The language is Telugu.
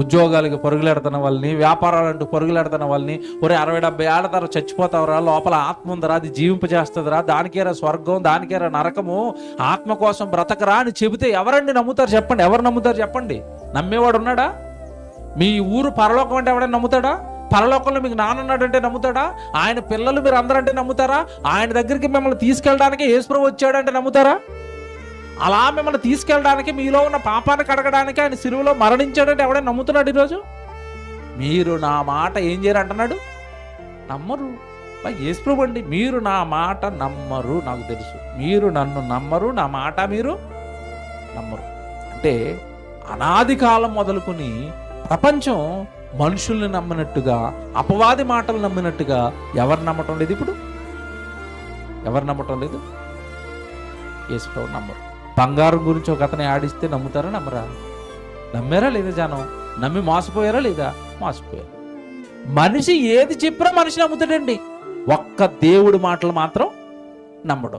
ఉద్యోగాలకి పరుగులెడుతున్న వాళ్ళని, వ్యాపారాలంటూ పరుగులెడుతున్న వాళ్ళని, ఒరే 60-70 ఏళ్ల తర్వాత చచ్చిపోతావురా, లోపల ఆత్మ ఉందరా, అది జీవింపజేస్తుందిరా, దానికేరా స్వర్గం, దానికేరా నరకము, ఆత్మ కోసం బ్రతకరా అని చెబితే ఎవరండి నమ్ముతారు చెప్పండి? ఎవరు నమ్ముతారు చెప్పండి? నమ్మేవాడు ఉన్నాడా? మీ ఊరు పరలోకం అంటే ఎవడైనా నమ్ముతాడా? పరలోకంలో మీకు నాన్నున్నాడంటే నమ్ముతాడా? ఆయన పిల్లలు మీరు అందరంటే నమ్ముతారా? ఆయన దగ్గరికి మిమ్మల్ని తీసుకెళ్ళడానికి యేసుప్రభువు వచ్చాడంటే నమ్ముతారా? అలా మిమ్మల్ని తీసుకెళ్ళడానికి, మీలో ఉన్న పాపాన్ని కడగడానికి ఆయన సిలువలో మరణించాడంటే ఎవడైనా నమ్ముతున్నాడు ఈరోజు? మీరు నా మాట ఏం చేయరు అంటున్నాడు? నమ్మరు. యేసుప్రభువు అండి, మీరు నా మాట నమ్మరు, నాకు తెలుసు మీరు నన్ను నమ్మరు, నా మాట మీరు నమ్మరు. అంటే అనాది కాలం మొదలుకొని ప్రపంచం మనుషుల్ని నమ్మినట్టుగా, అపవాది మాటలు నమ్మినట్టుగా ఎవరు నమ్మటం లేదు? ఇప్పుడు ఎవరు నమ్మటం లేదు? యేసుప్రభువు నమ్మరు. బంగారం గురించి ఒక అతను ఆడిస్తే నమ్ముతారా నమ్మరా? నమ్మారా లేదా జనం? నమ్మి మోసపోయారా లేదా? మోసపోయారు. మనిషి ఏది చెప్పినా మనిషి నమ్ముతాడండి, ఒక్క దేవుడి మాటలు మాత్రం నమ్మడం.